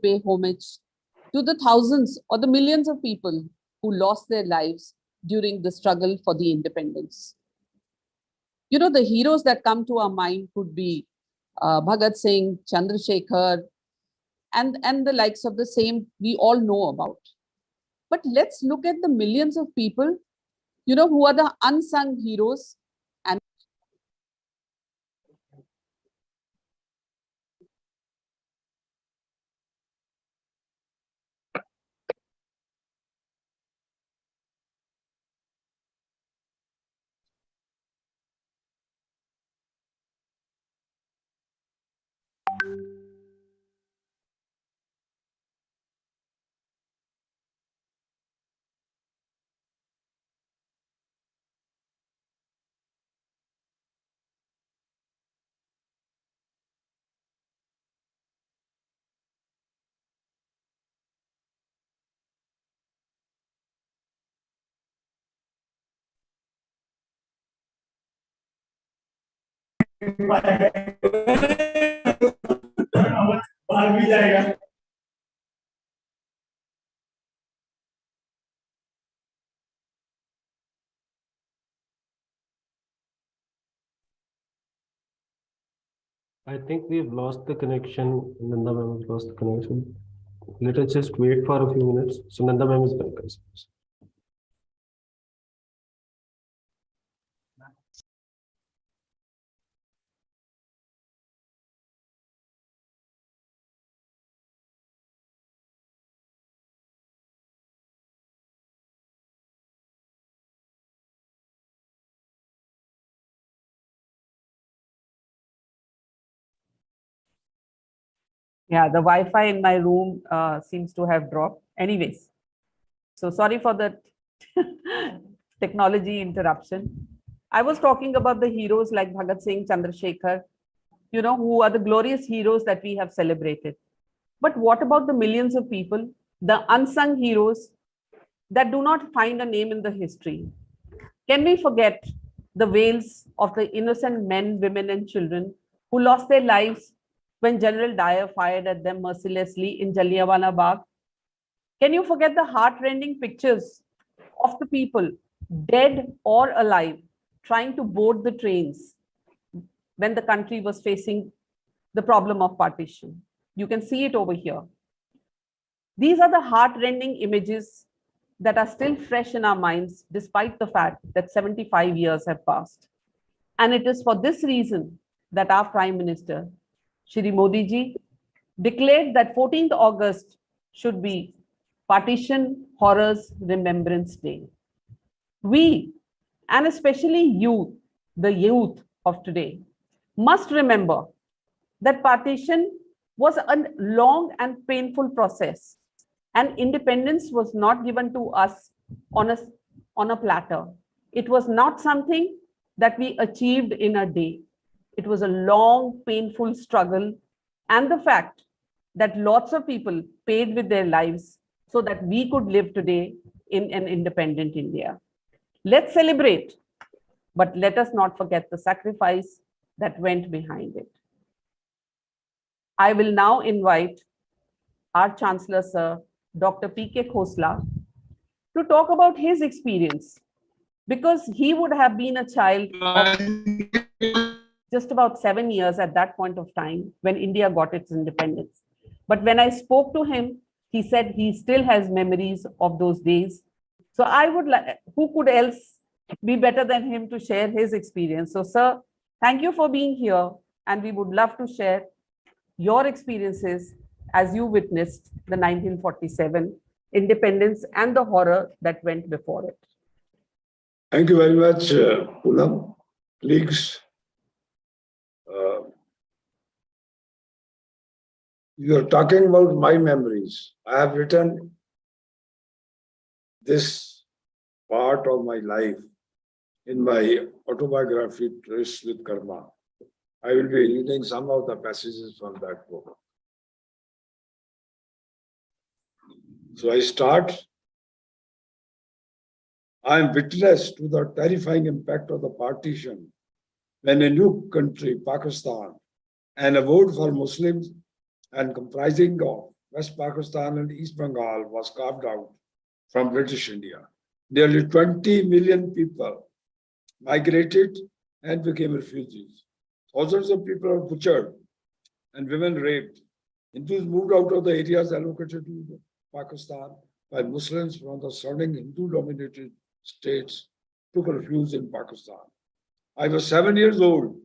pay homage to the thousands or the millions of people who lost their lives during the struggle for the independence. You know, the heroes that come to our mind could be Bhagat Singh, Chandrasekhar, and the likes of the same we all know about. But let's look at the millions of people, you know, who are the unsung heroes. And I think we've lost the connection. Nanda ma'am has lost the connection. Let us just wait for a few minutes. So Nanda ma'am is back. yeah, the Wi-Fi in my room seems to have dropped. Anyways, so sorry for the technology interruption. I was talking about the heroes like Bhagat Singh, Chandrasekhar, you know, who are the glorious heroes that we have celebrated. But what about the millions of people, the unsung heroes that do not find a name in the history? Can we forget the wails of the innocent men, women, and children who lost their lives when General Dyer fired at them mercilessly in Jallianwala Bagh? Can you forget the heart-rending pictures of the people, dead or alive, trying to board the trains when the country was facing the problem of partition? You can see it over here. These are the heart-rending images that are still fresh in our minds, despite the fact that 75 years have passed. And it is for this reason that our Prime Minister, Shri Modi ji, declared that 14th August should be Partition Horrors Remembrance Day. We, and especially youth, the youth of today, must remember that partition was a long and painful process, and independence was not given to us on a platter. It was not something that we achieved in a day. It was a long, painful struggle, and the fact that lots of people paid with their lives so that we could live today in an independent India. Let's celebrate, but let us not forget the sacrifice that went behind it. I will now invite our Chancellor, Sir, Dr. P.K. Khosla, to talk about his experience, because he would have been a child of just about 7 years at that point of time when India got its independence. But when I spoke to him, he said he still has memories of those days. So I would like, who could else be better than him to share his experience? So, sir, thank you for being here, and we would love to share your experiences as you witnessed the 1947 independence and the horror that went before it. Thank you very much, Poonam. Colleagues, you are talking about my memories. I have written this part of my life in my autobiography, Tryst with Karma. I will be reading some of the passages from that book. So I start. I am witness to the terrifying impact of the partition when a new country, Pakistan, an abode for Muslims and comprising of West Pakistan and East Bengal was carved out from British India. Nearly 20 million people migrated and became refugees. Thousands of people were butchered and women raped. Hindus moved out of the areas allocated to Pakistan, while Muslims from the surrounding Hindu-dominated states took refuge in Pakistan. I was 7 years old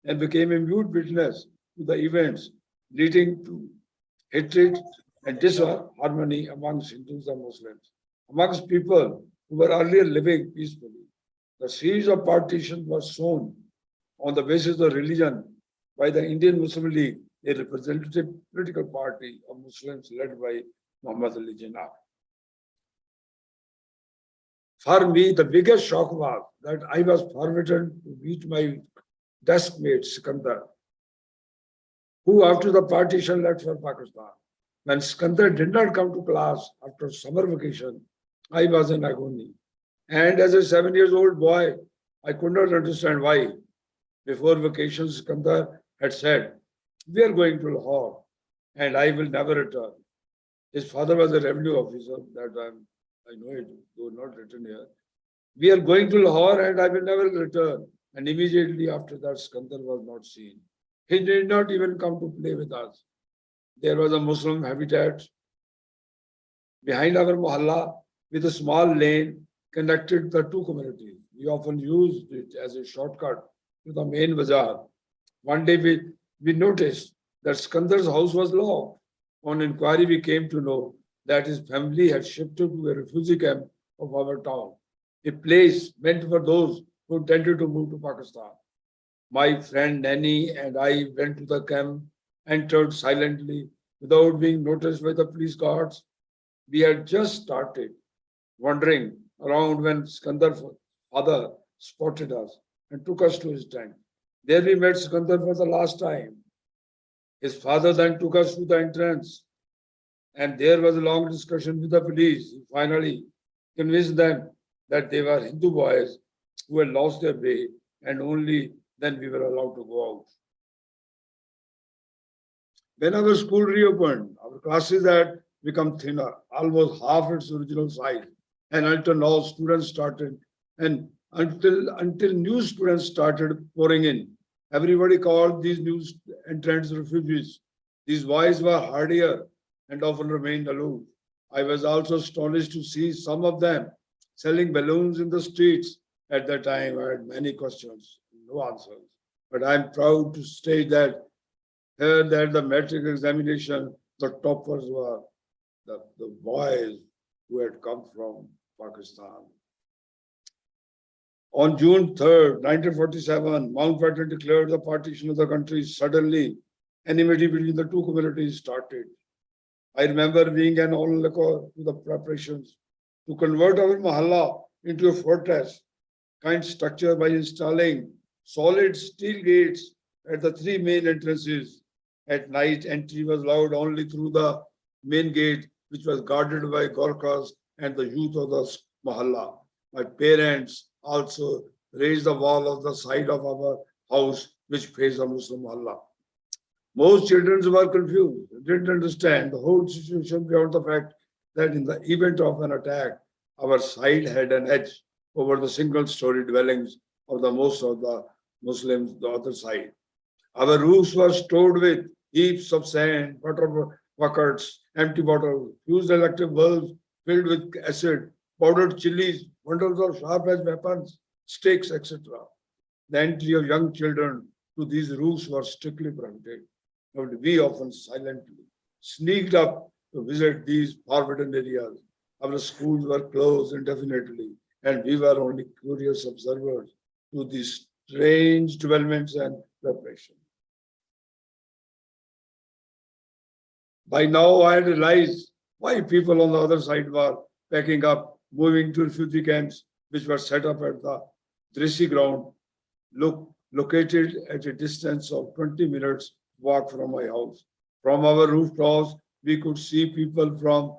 and became a mute witness to the events leading to hatred and disharmony amongst Hindus and Muslims, amongst people who were earlier living peacefully. The seeds of partition were sown on the basis of religion by the Indian Muslim League, a representative political party of Muslims led by Muhammad Ali Jinnah. For me, the biggest shock was that I was forbidden to meet my desk mate Sikandar, who after the partition left for Pakistan. When Sikandar did not come to class after summer vacation, I was in agony. And as a 7 years old boy, I could not understand why. Before vacation, Sikandar had said, "We are going to Lahore and I will never return." His father was a revenue officer, I know it, though not written here. "We are going to Lahore and I will never return." And immediately after that, Sikandar was not seen. He did not even come to play with us. There was a Muslim habitat behind our mohalla with a small lane connected the two communities. We often used it as a shortcut to the main bazaar. One day we noticed that Skandar's house was locked. On inquiry, we came to know that his family had shifted to a refugee camp of our town, a place meant for those who intended to move to Pakistan. My friend Nanny and I went to the camp, entered silently without being noticed by the police guards. We had just started wandering around when Skandar's father spotted us and took us to his tent. There we met Sikandar for the last time. His father then took us to the entrance, and there was a long discussion with the police. He finally convinced them that they were Hindu boys who had lost their way, and only then we were allowed to go out. When our school reopened, our classes had become thinner, almost half its original size. And until now, students started, and until new students started pouring in, everybody called these new entrants refugees. These boys were hardier and often remained aloof. I was also astonished to see some of them selling balloons in the streets. At that time, I had many questions, no answers. But I'm proud to state that here that the metric examination, the toppers were the boys who had come from Pakistan. On June 3rd, 1947, Mountbatten declared the partition of the country. Suddenly, enmity between the two communities started. I remember being an onlooker to the preparations to convert our mahalla into a fortress kind structure by installing solid steel gates at the three main entrances. At night, entry was allowed only through the main gate, which was guarded by Gorkhas and the youth of the mahalla. My parents also raised the wall of the side of our house, which faced the Muslim mahalla. Most children were confused, didn't understand the whole situation beyond the fact that in the event of an attack, our side had an edge over the single-story dwellings of the most of the Muslims, the other side. Our roofs were stored with heaps of sand, water buckets, empty bottles, used electric bulbs filled with acid, powdered chilies, bundles of sharp-edged weapons, sticks, etc. The entry of young children to these roofs was strictly prohibited, and we often silently sneaked up to visit these forbidden areas. Our schools were closed indefinitely, and we were only curious observers to these strange developments and preparations. By now, I had realized why people on the other side were packing up, moving to refugee camps, which were set up at the Drisi ground, located at a distance of 20 minutes walk from my house. From our rooftops, we could see people from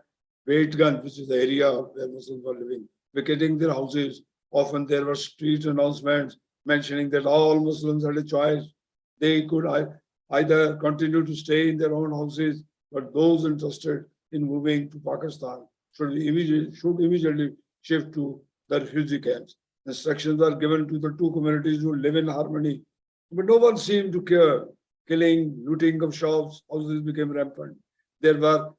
Waitgan, which is the area where Muslims were living, vacating their houses. Often there were street announcements mentioning that all Muslims had a choice. They could either continue to stay in their own houses but those interested in moving to Pakistan should immediately shift to the refugee camps. Instructions are given to the two communities to live in harmony, but no one seemed to care. Killing, looting of shops, houses became rampant. There were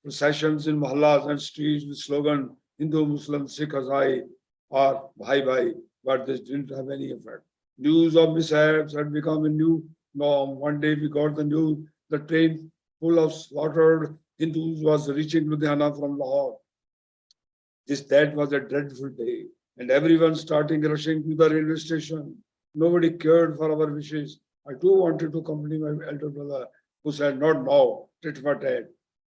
processions in mahallas and streets with slogan Hindu, Muslim, Sikh, Azai, or Bhai Bhai, but this didn't have any effect. News of mishaps had become a new norm. One day we got the news the train full of slaughtered Hindus was reaching Ludhiana from Lahore. That was a dreadful day, and everyone starting rushing to the railway station. Nobody cared for our wishes. I too wanted to accompany my elder brother, who said, "Not now, tit for tat.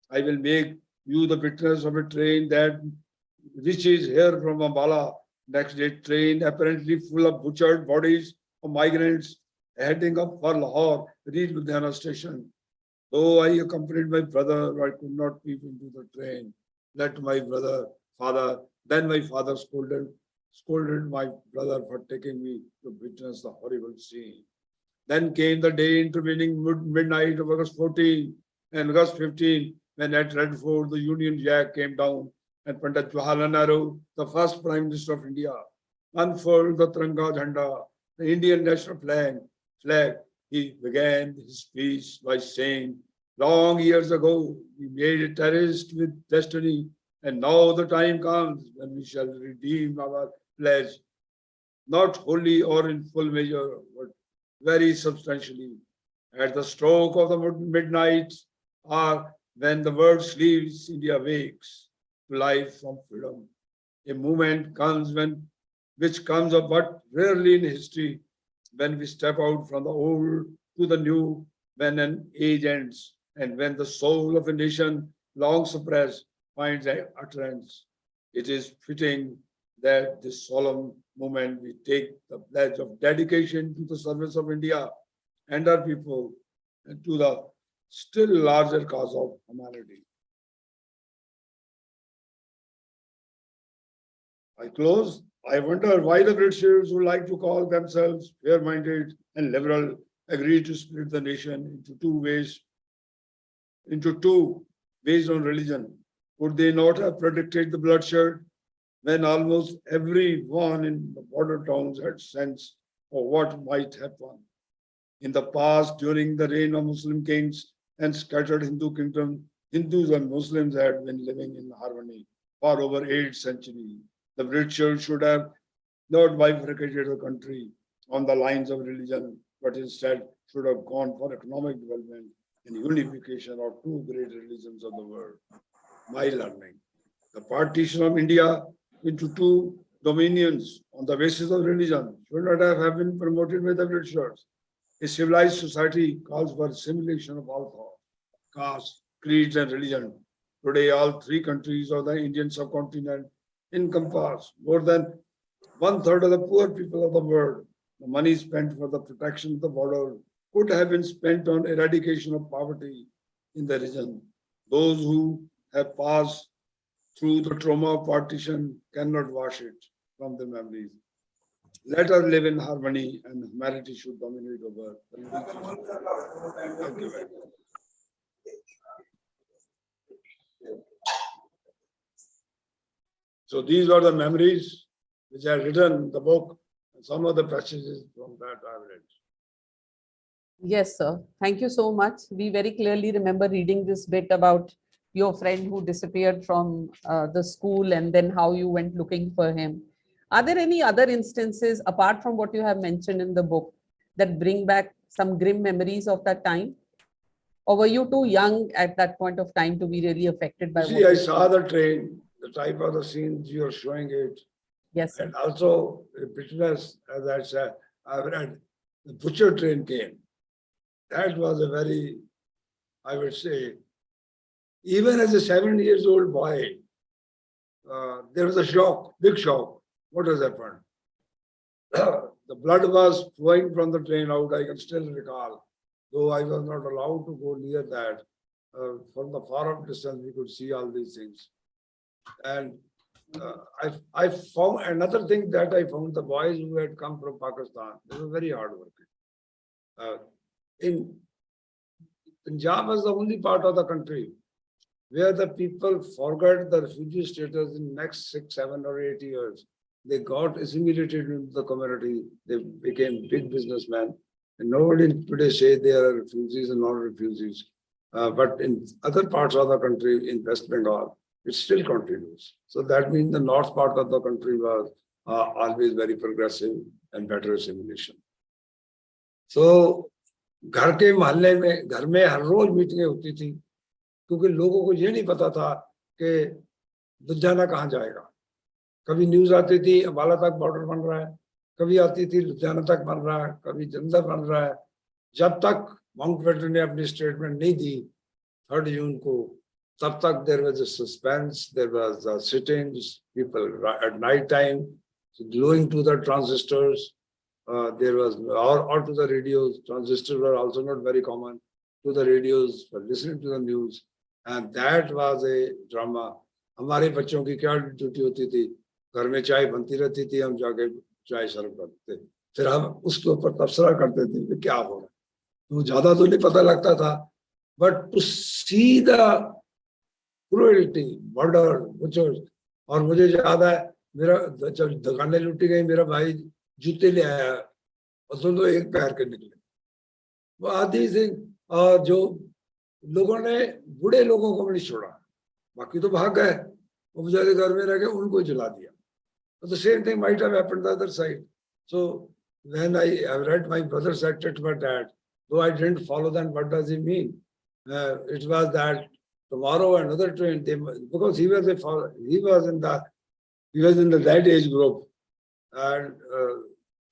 I will make you the witness of a train that reaches here from Ambala. Next day, train apparently full of butchered bodies of migrants heading up for Lahore, reached Ludhiana station. Though I accompanied my brother, I could not peep into the train. Let my then my father scolded my brother for taking me to witness the horrible scene. Then came the day intervening midnight of August 14 and August 15, when at Red Fort the Union Jack came down and Pandit Jawaharlal Nehru, the first Prime Minister of India, unfurled the Tiranga Jhanda, the Indian national flag. He began his speech by saying, "Long years ago, we made a terrorist with destiny, and now the time comes when we shall redeem our pledge, not wholly or in full measure, but very substantially. At the stroke of the midnight, or when the world sleeps, India wakes to life from freedom. A moment comes which comes up but rarely in history, when we step out from the old to the new, when an age ends, and when the soul of a nation long suppressed finds utterance. It is fitting that this solemn moment we take the pledge of dedication to the service of India and our people and to the still larger cause of humanity." I close. I wonder why the Britishers, who like to call themselves fair-minded and liberal, agreed to split the nation into two based on religion. Could they not have predicted the bloodshed when almost everyone in the border towns had sense of what might happen? In the past, during the reign of Muslim kings and scattered Hindu kingdom, Hindus and Muslims had been living in harmony for over 8 centuries. The Britishers should have not bifurcated the country on the lines of religion, but instead should have gone for economic development and unification of two great religions of the world. My learning. The partition of India into two dominions on the basis of religion should not have been promoted by the Britishers. A civilized society calls for assimilation of all thought, caste, creeds, and religion. Today, all 3 countries of the Indian subcontinent encompass more than 1/3 of the poor people of the world. The money spent for the protection of the border could have been spent on eradication of poverty in the region. Those who have passed through the trauma of partition cannot wash it from their memories. Let us live in harmony, and humanity should dominate over religion. Thank you very much. So these are the memories which I written in the book, and some of the passages from that I have read. Yes, sir. Thank you so much. We very clearly remember reading this bit about your friend who disappeared from the school and then how you went looking for him. Are there any other instances apart from what you have mentioned in the book that bring back some grim memories of that time? Or were you too young at that point of time to be really affected by You what see, I you saw the train, the type of the scenes you are showing it, Yes, sir. and also the business, as I said, I've read, the butcher train came. That was a very, I would say, even as a 7-year-old boy, there was a shock, big shock. What has happened? The blood was flowing from the train out, I can still recall. Though I was not allowed to go near that. From the far off distance, we could see all these things. And I found another thing that I found, the boys who had come from Pakistan, they were very hardworking. Punjab was the only part of the country where the people forgot the refugee status in next 6, 7, or 8 years. They got assimilated into the community. They became big businessmen. And nobody today say they are refugees and non-refugees. But in other parts of the country, in West Bengal, it still continues. So that means the north part of the country was always very progressive and better assimilation. So घर के मोहल्ले में घर में हर रोज मीटिंगें होती थी क्योंकि लोगों को ये नहीं पता था कि लुधियाना कहाँ जाएगा. कभी न्यूज आती थी अम्बाला तक बॉर्डर बन रहा है, कभी आती थी लुधियाना तक बन रहा है, कभी जलंधर बन रहा है. जब तक माउंटबेटन ने अपनी स्टेटमेंट नहीं दी 3 जून को, तब तक there was a suspense, there was sittings, people at night time glowing to the transistors. There was or to the radios. Transistors were also not very common. To the radios for listening to the news, and that was a drama. हमारे बच्चों की क्या duty होती थी, घर में चाय बनती रहती थी, हम जाके चाय सर्व करते, फिर हम उसके ऊपर तबसरा करते थे कि क्या हो रहा है. तो ज्यादा तो नहीं पता लगता था, but to see the cruelty, murder, butchers. और मुझे याद है मेरा जब दुकानें लूटी गई, मेरा भाई जूते ले आया और दोनों एक पैर के निकले. वो आदि से जो लोगों ने बूढ़े लोगों को भी नहीं छोड़ा, बाकी तो भाग गए, वो बेचारे घर में रह गए, उनको जला दिया. The same thing might have happened the other side. So when I read my brother said to my dad, though I didn't follow that, what does he mean? It was that tomorrow another train, because he was in the that age group, and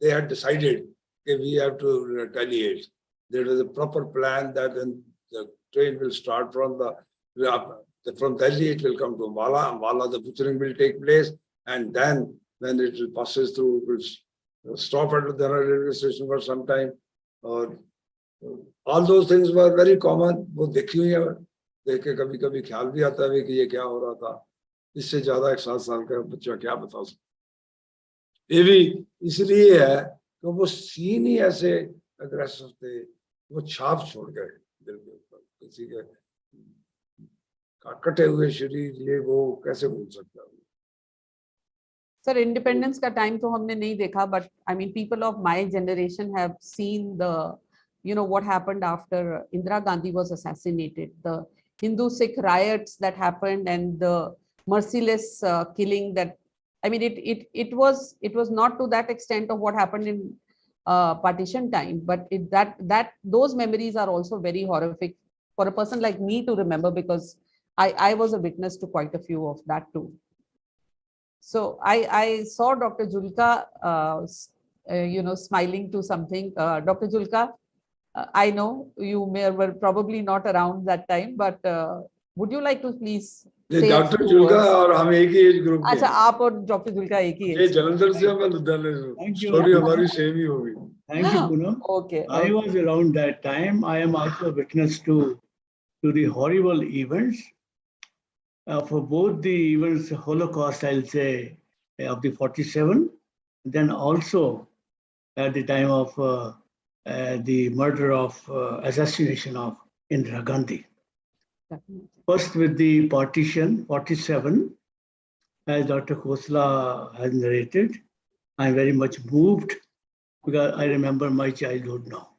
they had decided that we have to retaliate. There was a proper plan that then the train will start from Delhi, it will come to Ambala, the butchering will take place, and then when it passes through, it will stop at the railway station for some time. All those things were very common. वो देखी हुई है, देख के कभी कभी ख्याल भी आता है कि ये क्या हो रहा था. इससे ज्यादा एक 7 साल का बच्चा क्या बता सकता. ये भी इसलिए है कि वो सीन ही ऐसे अग्रेसिव थे, वो छाप छोड़ गए दिल के ऊपर. किसी के कटे हुए शरीर ये वो कैसे भूल सकता है. Sir, independence का time तो हमने नहीं देखा, but I mean people of my generation have seen the, what happened after Indira Gandhi was assassinated, the Hindu-Sikh riots that happened and the merciless killing that, I mean it was not to that extent of what happened in partition time, but those memories are also very horrific for a person like me to remember, because I was a witness to quite a few of that too. So I saw Dr. Julka, smiling to something. Dr. Julka, I know you were probably not around that time, but would you like to please say Dr. Julka और हम एक ही age group. अच्छा, आप और Dr. Julka एक ही ये जलंधर से हम लुधियाना से. स्टोरी हमारी सेम ही होगी. Thank you, Poonam. Okay. I was around that time. I am also a witness to the horrible events. For both the events, Holocaust, I'll say, of the 47, then also at the time of the murder of assassination of Indira Gandhi. First with the partition, 47, as Dr. Khosla has narrated, I'm very much moved because I remember my childhood now.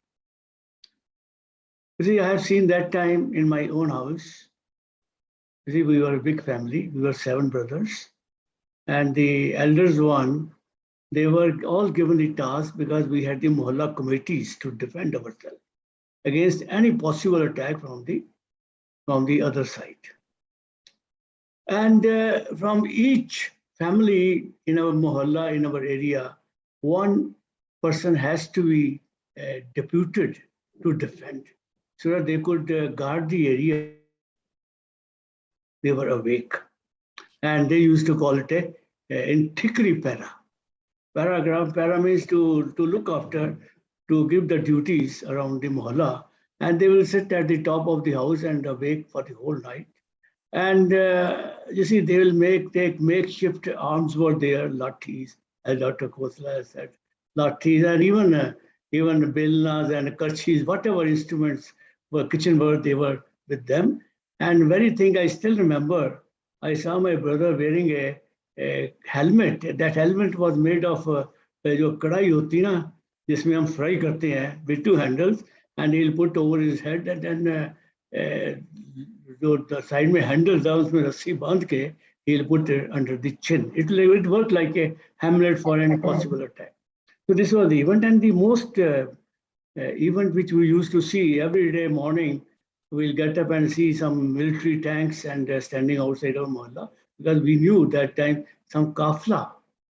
You see, I have seen that time in my own house. You see, we were a big family. We were 7 brothers. And the elders one, they were all given the task because we had the Mohalla committees to defend ourselves against any possible attack from the other side. And from each family in our Mohalla, in our area, one person has to be deputed to defend so that they could guard the area. They were awake. And they used to call it in Tikri para. Para means to look after, to give the duties around the mohalla. And they will sit at the top of the house and awake for the whole night. And you see, they will take makeshift arms were there, lathis, as Dr. Khosla has said, lathis, and even bilnas and karchis, whatever instruments kitchen work, they were with them. And very thing I still remember, I saw my brother wearing a helmet. That helmet was made of जो कढ़ाई होती है ना, जिसमें हम fry करते हैं, with two handles, and he'll put over his head, and then जो side में handles था उसमें रस्सी बांध के he'll put it under the chin. It worked like a hamlet for any possible attack. So this was the event, and the most event which we used to see every day morning. We'll get up and see some military tanks and standing outside our mohalla, because we knew that time some kafla.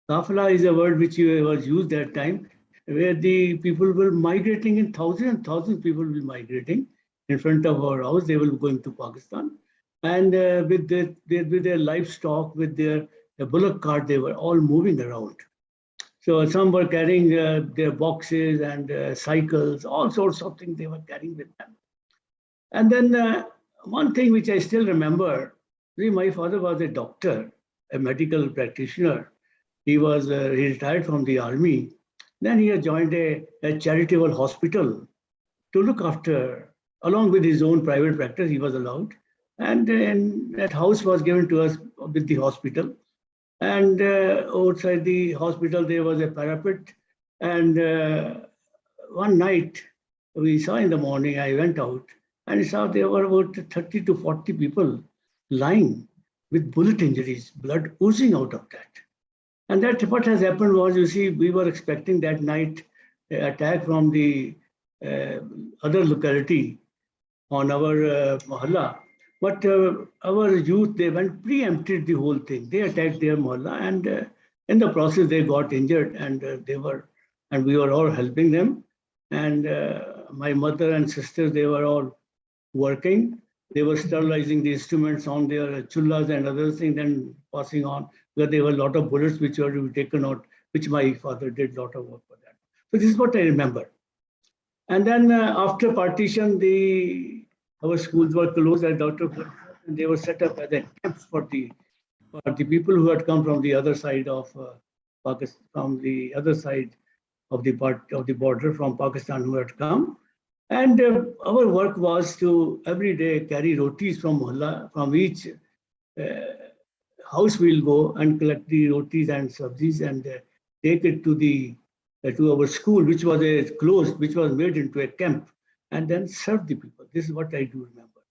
Kafla is a word which was used that time, where the people were migrating in thousands and thousands. People were migrating in front of our house. They were going to Pakistan, and with their livestock, with their bullock cart, they were all moving around. So some were carrying their boxes and cycles, all sorts of things they were carrying with them. And then one thing which I still remember, my father was a doctor, a medical practitioner. He retired from the army. Then he had joined a charitable hospital to look after, along with his own private practice, he was allowed. And that house was given to us with the hospital. And outside the hospital, there was a parapet. And one night, we saw in the morning, I went out, and I saw there were about 30 to 40 people lying with bullet injuries, blood oozing out of that. And that what has happened was, you see, we were expecting that night attack from the other locality on our mohalla. But our youth, they went preempted the whole thing. They attacked their mohalla, and in the process, they got injured, and we were all helping them. And my mother and sisters, they were all working. They were sterilizing the instruments on their chullas and other things, and passing on, because there were a lot of bullets which were to be taken out, which my father did a lot of work for that. So this is what I remember. And then after partition, our schools were closed at Dr. and they were set up as a camps for the people who had come from the other side of Pakistan, from the other side of the border from Pakistan, who had come. And our work was to every day carry rotis from mohalla, from each house. We'll go and collect the rotis and sabzis and take it to our school, which was closed, which was made into a camp, and then serve the people. This is what I do remember.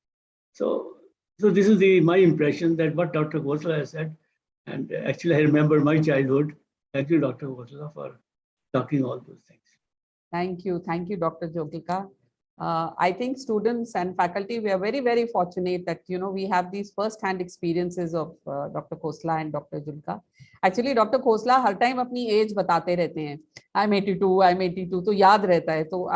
So this is my impression, that what Dr. Khosla has said, and actually I remember my childhood. Thank you, Dr. Khosla, for talking all those things. Thank you, Dr. Joglekar. I think students and faculty, we are very, very fortunate that, we have these first-hand experiences of Dr. Khosla and Dr. Julka. Actually, Dr. Khosla her time अपनी age बताते रहते हैं. I'm 82, तो याद रहता है. तो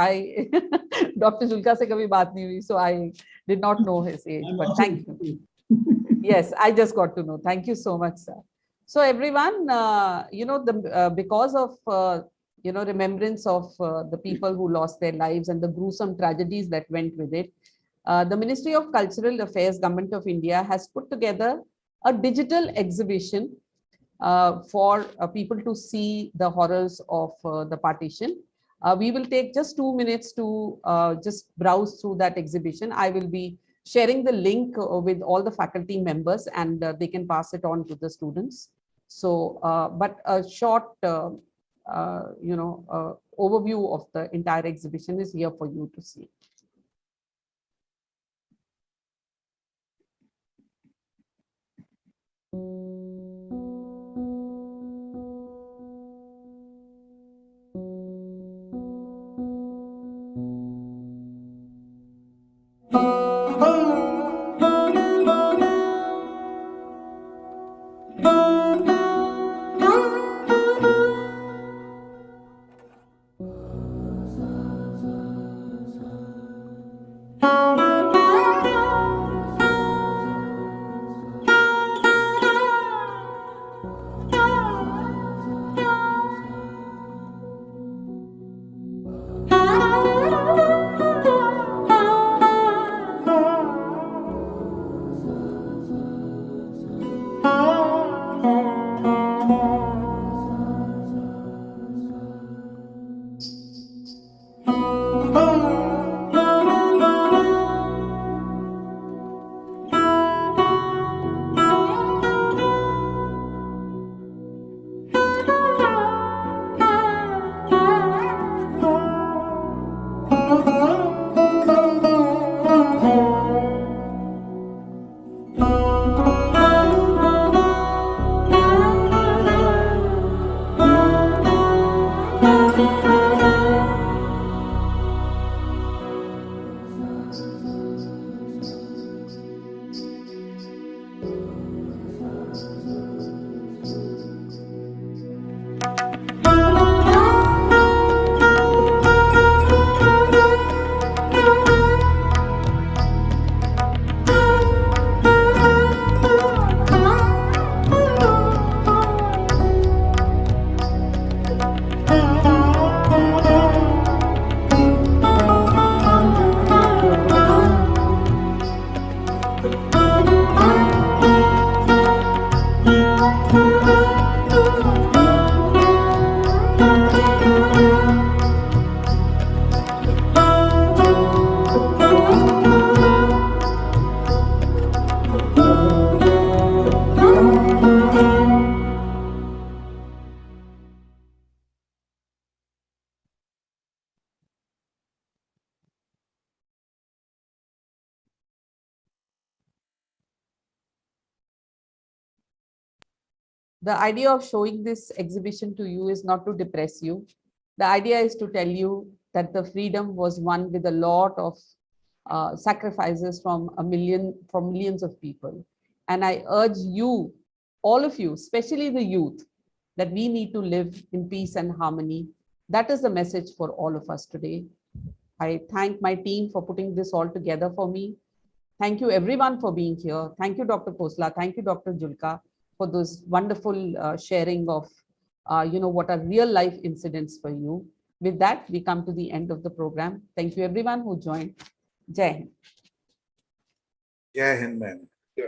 Dr. Julka से कभी बात नहीं हुई, so I did not know his age. But thank you. Yes, I just got to know. Thank you so much, sir. So everyone, because of remembrance of the people who lost their lives and the gruesome tragedies that went with it, the Ministry of Cultural Affairs, Government of India, has put together a digital exhibition for people to see the horrors of the partition. We will take just 2 minutes to just browse through that exhibition. I will be sharing the link with all the faculty members, and they can pass it on to the students. So, but a short overview of the entire exhibition is here for you to see. The idea of showing this exhibition to you is not to depress you. The idea is to tell you that the freedom was won with a lot of sacrifices from millions of people. And I urge you, all of you, especially the youth, that we need to live in peace and harmony. That is the message for all of us today. I thank my team for putting this all together for me. Thank you everyone for being here. Thank you, Dr. Khosla. Thank you, Dr. Julka, for those wonderful sharing of, what are real life incidents for you. With that, we come to the end of the program. Thank you everyone who joined. Jai Hind. Jai Hind, ma'am. Yeah.